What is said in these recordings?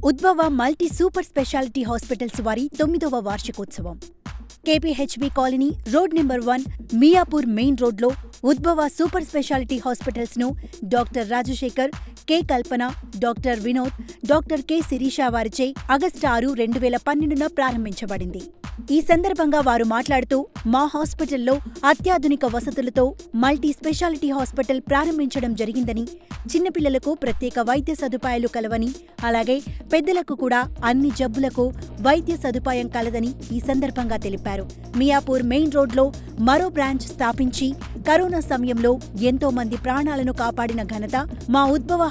ఉద్భవ multi super speciality hospitals వారి 9వ వార్షికోత్సవం KPHB colony road number 1 Miyapur main రోడ్లో ఉద్భవ సూపర్ స్పెషాలిటీ హాస్పిటల్స్ ను doctor Rajasekhar, K Kalpana, doctor Vinod, doctor K Sirisha వారిచే ఆగస్టు 6, 2012న ప్రారంభించబడింది. ఈ సందర్భంగా వారు మాట్లాడుతూ, మా హాస్పిటల్లో అత్యాధునిక వసతులతో మల్టీ స్పెషాలిటీ హాస్పిటల్ ప్రారంభించడం జరిగిందని, చిన్నపిల్లలకు ప్రత్యేక వైద్య సదుపాయాలు కలవని, అలాగే పెద్దలకు కూడా అన్ని జబ్బులకు వైద్య సదుపాయం కలదని ఈ సందర్భంగా తెలిపారు. మియాపూర్ మెయిన్ రోడ్లో మరో బ్రాంచ్ స్థాపించి కరోనా సమయంలో ఎంతో మంది ప్రాణాలను కాపాడిన ఘనత మా Udbhava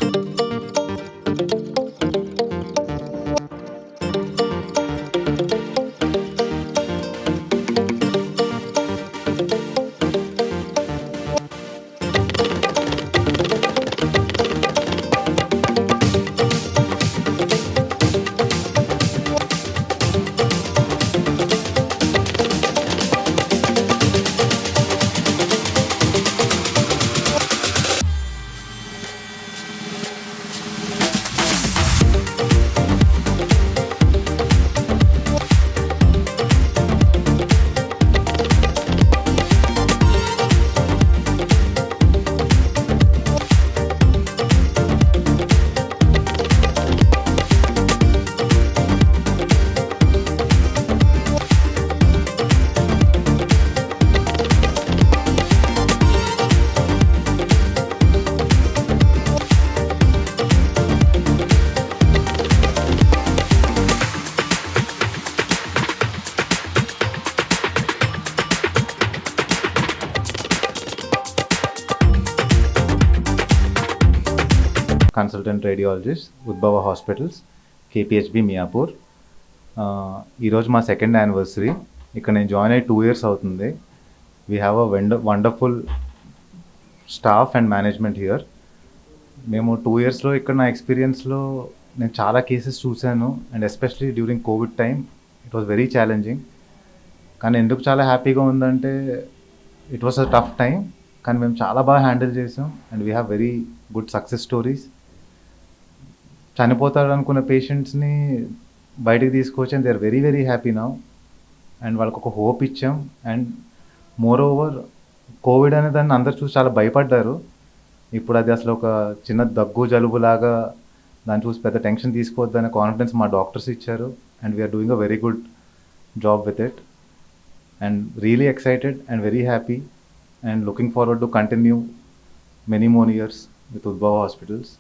consultant radiologist Udbhava hospitals KPHB Miyapur. ఈరోజు మా సెకండ్ యానివర్సరీ. ఇక్కడ నేను జాయిన్ అయ్యి 2 years అవుతుంది. We have a wonderful staff and management here. మేము 2 yearsలో ఇక్కడ నా ఎక్స్పీరియన్స్లో నేను చాలా కేసెస్ చూశాను, and especially during COVID time it was very challenging. కానీ ఎందుకు చాలా హ్యాపీగా ఉందంటే it was a tough time, కానీ మేము చాలా బాగా హ్యాండిల్ చేసాం and we have very good success stories. చనిపోతాడు అనుకున్న పేషెంట్స్ని బయటికి తీసుకొచ్చి and they are very very happy now, and వాళ్ళకి ఒక హోప్ ఇచ్చాం. అండ్ మోర్ ఓవర్ కోవిడ్ అనే దాన్ని అందరు చూసి చాలా భయపడ్డారు. ఇప్పుడు అది అసలు ఒక చిన్న దగ్గు జలుబు లాగా, దాన్ని చూసి పెద్ద టెన్షన్ తీసుకోవద్దనే కాన్ఫిడెన్స్ మా డాక్టర్స్ ఇచ్చారు, and we are doing a very good job with it, and really excited and very happy and looking forward to continue many more years with Udbhava Hospitals.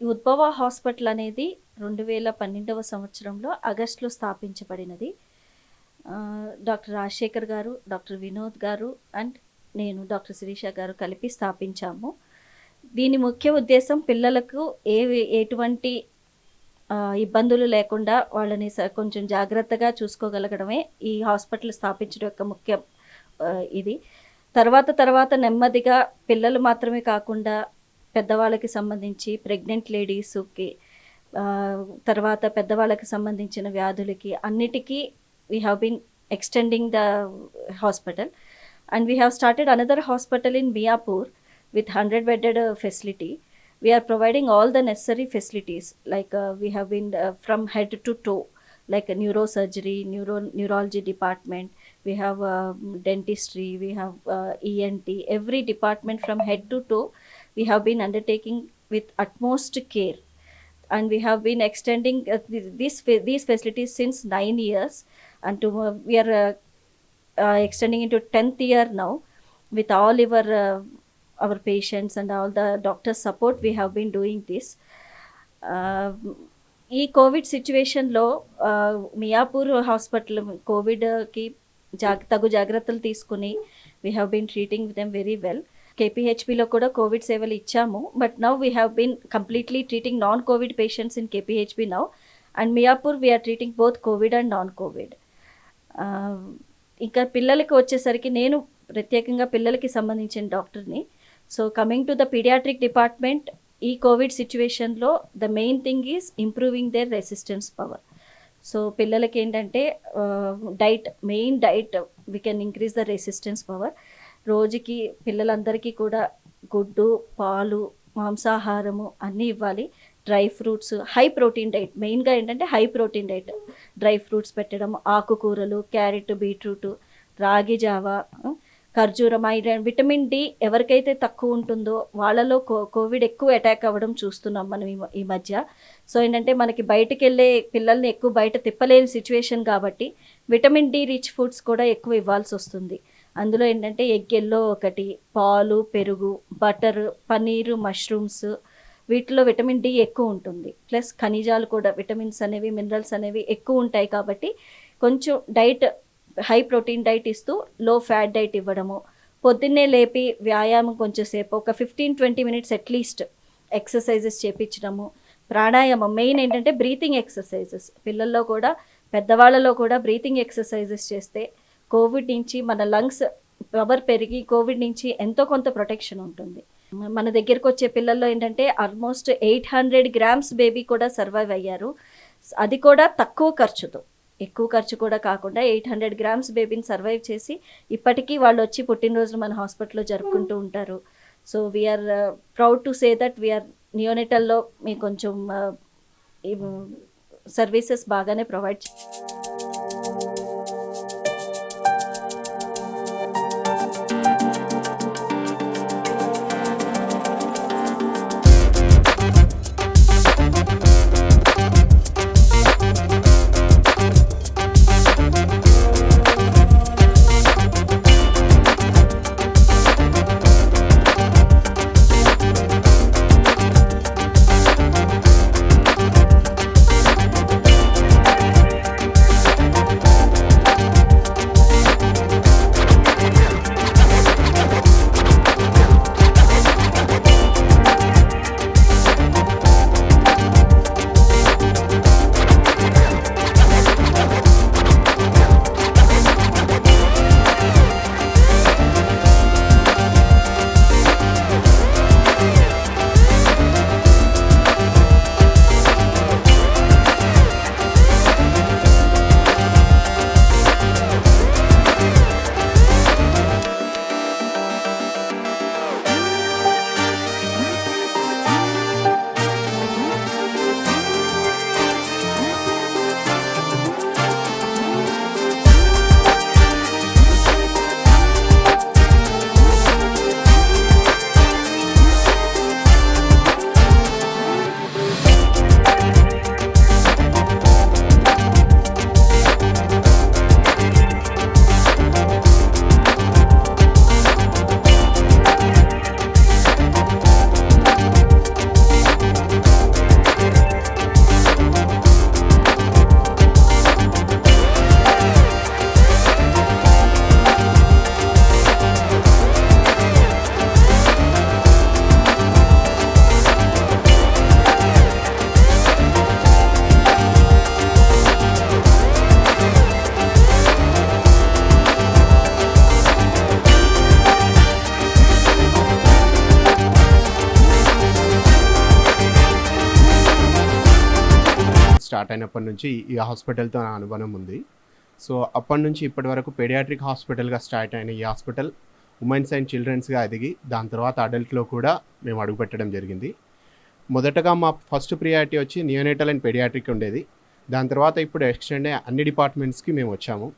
Udbhava hospital అనేది 2012వ సంవత్సరంలో ఆగస్టులో స్థాపించబడినది. డాక్టర్ రాజశేఖర్ గారు, doctor Vinod గారు and నేను doctor Sirisha గారు కలిపి స్థాపించాము. దీని ముఖ్య ఉద్దేశం పిల్లలకు ఎటువంటి ఇబ్బందులు లేకుండా వాళ్ళని కొంచెం జాగ్రత్తగా చూసుకోగలగడమే ఈ హాస్పిటల్ స్థాపించడం యొక్క ముఖ్య ఇది. తర్వాత నెమ్మదిగా పిల్లలు మాత్రమే కాకుండా పెద్దవాళ్ళకి సంబంధించి ప్రెగ్నెంట్ లేడీస్కి, తర్వాత పెద్దవాళ్ళకి సంబంధించిన వ్యాధులకి అన్నిటికీ we have been extending the hospital, and we have started another hospital in Miyapur with 100-bedded facility. We are providing all the necessary facilities, like we have been from head to toe, like neurosurgery, neurology department, we have dentistry, we have ENT, every department from head to toe we have been undertaking with utmost care, and we have been extending these facilities since 9 years, and we are extending into 10th year now with all our patients and all the doctors support. We have been doing this. ఈ covid సిచ్యువేషన్లో Miyapur hospital కోవిడ్కి తగు జాగ్రత్తలు తీసుకుని we have been treating them very well. కేపీహెచ్బిలో కూడా covid సేవలు ఇచ్చాము, but now we have been completely treating non covid patients in KPHB now, and Miyapur we are treating both covid and non covid. ఇంకా పిల్లలకి వచ్చేసరికి నేను ప్రత్యేకంగా పిల్లలకి సంబంధించిన డాక్టర్ని. So coming to the paediatric department, ఈ కోవిడ్ సిచ్యువేషన్లో the main thing is improving their resistance power. So పిల్లలకి ఏంటంటే main diet we can increase the resistance power. రోజుకి పిల్లలందరికీ కూడా గుడ్డు, పాలు, మాంసాహారము అన్నీ ఇవ్వాలి. Dry fruits, high protein diet, మెయిన్గా ఏంటంటే high protein diet, dry fruits పెట్టడం, ఆకుకూరలు, క్యారెట్, బీట్రూట్, రాగి జావా, ఖర్జూరం, ఐరన్, విటమిన్ డి ఎవరికైతే తక్కువ ఉంటుందో వాళ్ళలో కోవిడ్ ఎక్కువ అటాక్ అవ్వడం చూస్తున్నాం మనం ఈ మధ్య. సో ఏంటంటే మనకి బయటకు వెళ్ళే పిల్లల్ని ఎక్కువ బయట తిప్పలేని సిచ్యువేషన్ కాబట్టి విటమిన్ డి రిచ్ ఫుడ్స్ కూడా ఎక్కువ ఇవ్వాల్సి వస్తుంది. అందులో ఏంటంటే ఎగ్ ఎల్లో ఒకటి, పాలు, పెరుగు, బటర్, పన్నీరు, మష్రూమ్స్, వీటిలో విటమిన్ డి ఎక్కువ ఉంటుంది. ప్లస్ ఖనిజాలు కూడా, విటమిన్స్ అనేవి, మినరల్స్ అనేవి ఎక్కువ ఉంటాయి కాబట్టి కొంచెం డైట్ హై ప్రోటీన్ డైట్ ఇస్తూ లో ఫ్యాట్ డైట్ ఇవ్వడము, పొద్దున్నే లేపి వ్యాయామం కొంచెంసేపు ఒక 15-20 మినిట్స్ అట్లీస్ట్ ఎక్సర్సైజెస్ చేపించడము, ప్రాణాయామం, మెయిన్ ఏంటంటే బ్రీతింగ్ ఎక్సర్సైజెస్. పిల్లల్లో కూడా పెద్దవాళ్ళలో కూడా బ్రీతింగ్ ఎక్సర్సైజెస్ చేస్తే కోవిడ్ నుంచి మన లంగ్స్ పవర్ పెరిగి కోవిడ్ నుంచి ఎంతో కొంత ప్రొటెక్షన్ ఉంటుంది. మన దగ్గరకు వచ్చే పిల్లల్లో ఏంటంటే ఆల్మోస్ట్ 800 grams బేబీ కూడా సర్వైవ్ అయ్యారు. అది కూడా తక్కువ ఖర్చుతో, ఎక్కువ ఖర్చు కూడా కాకుండా 800 grams బేబీని సర్వైవ్ చేసి ఇప్పటికీ వాళ్ళు వచ్చి పుట్టినరోజులు మన హాస్పిటల్లో జరుపుకుంటూ ఉంటారు. So we are proud to say that we are నియోనెటల్లో మీకు కొంచెం సర్వీసెస్ బాగానే ప్రొవైడ్ స్టార్ట్ అయినప్పటి నుంచి ఈ హాస్పిటల్తో నా అనుబంధం ఉంది. సో అప్పటి నుంచి ఇప్పటి వరకు పెడియాట్రిక్ హాస్పిటల్గా స్టార్ట్ అయిన ఈ హాస్పిటల్ ఉమెన్స్ అండ్ చిల్డ్రన్స్గా ఎదిగి దాని తర్వాత అడల్ట్లో కూడా మేము అడుగుపెట్టడం జరిగింది. మొదటగా మా ఫస్ట్ ప్రియారిటీ వచ్చి నియోనేటల్ అండ్ పెడియాట్రిక్ ఉండేది. దాని తర్వాత ఇప్పుడు ఎక్స్టెండ్ అయ్యే అన్ని డిపార్ట్మెంట్స్కి మేము వచ్చాము.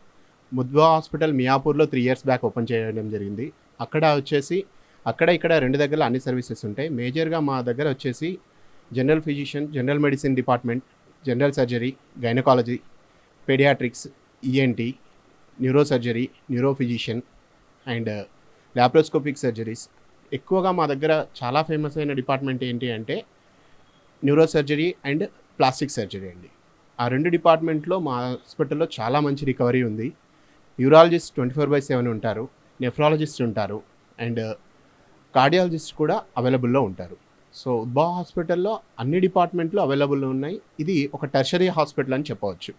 ముద్వా హాస్పిటల్ మియాపూర్లో 3 years బ్యాక్ ఓపెన్ చేయడం జరిగింది. అక్కడ వచ్చేసి ఇక్కడ 2 దగ్గర అన్ని సర్వీసెస్ ఉంటాయి. మేజర్గా మా దగ్గర వచ్చేసి general physician, general medicine department, general surgery, gynaecology, paediatrics, ENT, neuro surgery, neuro physician and laparoscopic surgeries. ఎక్కువగా మా దగ్గర చాలా ఫేమస్ అయిన డిపార్ట్మెంట్ ఏంటి అంటే neuro surgery and plastic surgery అండి. ఆ 2 డిపార్ట్మెంట్లో మా హాస్పిటల్లో చాలా మంచి రికవరీ ఉంది. యూరాలజిస్ట్ 24/7 ఉంటారు, నెఫ్రాలజిస్ట్ ఉంటారు అండ్ కార్డియాలజిస్ట్ కూడా అవైలబుల్లో ఉంటారు. సో ఉద్భవ హాస్పిటల్లో అన్ని డిపార్ట్మెంట్లు అవైలబుల్లో ఉన్నాయి. ఇది ఒక టెర్షరీ హాస్పిటల్ అని చెప్పవచ్చు.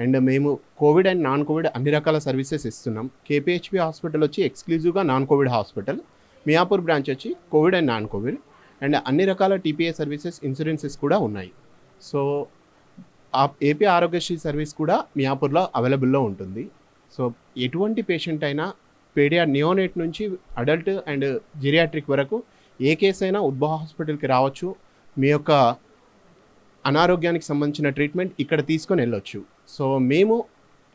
అండ్ మేము కోవిడ్ అండ్ నాన్ కోవిడ్ అన్ని రకాల సర్వీసెస్ ఇస్తున్నాం. కేపీహెచ్బి హాస్పిటల్ వచ్చి ఎక్స్క్లూజివ్గా non covid hospital, Miyapur branch వచ్చి covid and non covid and అన్ని రకాల టీపీఏ సర్వీసెస్, ఇన్సూరెన్సెస్ కూడా ఉన్నాయి. సో ఆ ఏపీ ఆరోగ్యశ్రీ సర్వీస్ కూడా మియాపూర్లో అవైలబుల్లో ఉంటుంది. సో ఎటువంటి పేషెంట్ అయినా నియోనేట్ నుంచి అడల్ట్ అండ్ జిరియాట్రిక్ వరకు ఏ కేసు అయినా ఉద్భవ హాస్పిటల్కి రావచ్చు. మీ యొక్క అనారోగ్యానికి సంబంధించిన ట్రీట్మెంట్ ఇక్కడ తీసుకొని వెళ్ళొచ్చు. సో మేము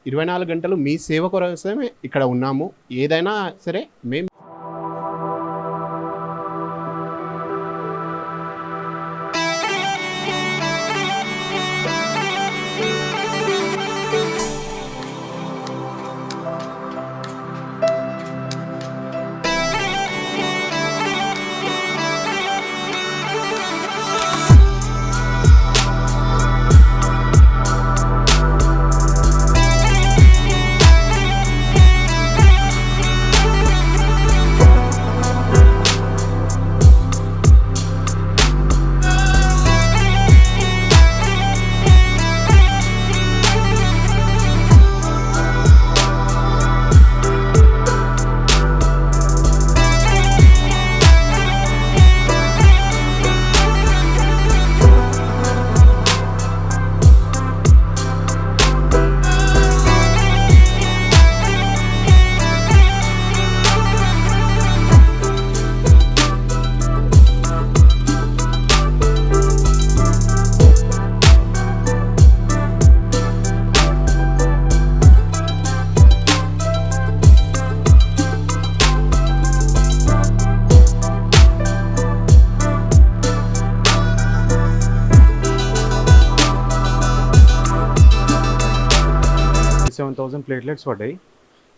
24 గంటలు మీ సేవ కోసమే ఇక్కడ ఉన్నాము. ఏదైనా సరే మేము ప్లేట్లెట్స్ పడ్డాయి.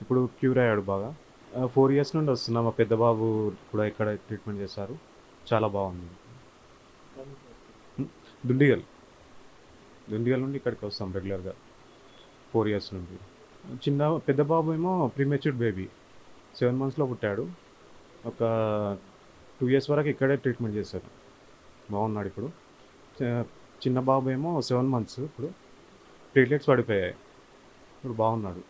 ఇప్పుడు క్యూర్ అయ్యాడు బాగా. 4 years నుండి వస్తున్నా. మా పెద్ద బాబు కూడా ఇక్కడ ట్రీట్మెంట్ చేస్తారు. చాలా బాగుంది. దుండిగల్ నుండి ఇక్కడికి వస్తాం రెగ్యులర్గా 4 years నుండి. పెద్ద బాబు ఏమో ప్రీమెచ్యూర్డ్ బేబీ, 7 monthsలో పుట్టాడు. ఒక 2 years వరకు ఇక్కడే ట్రీట్మెంట్ చేశారు. బాగున్నాడు ఇప్పుడు. చిన్న బాబు ఏమో 7 months. ఇప్పుడు ప్లేట్లెట్స్ పడిపోయాయి. ఇప్పుడు బాగున్నాడు.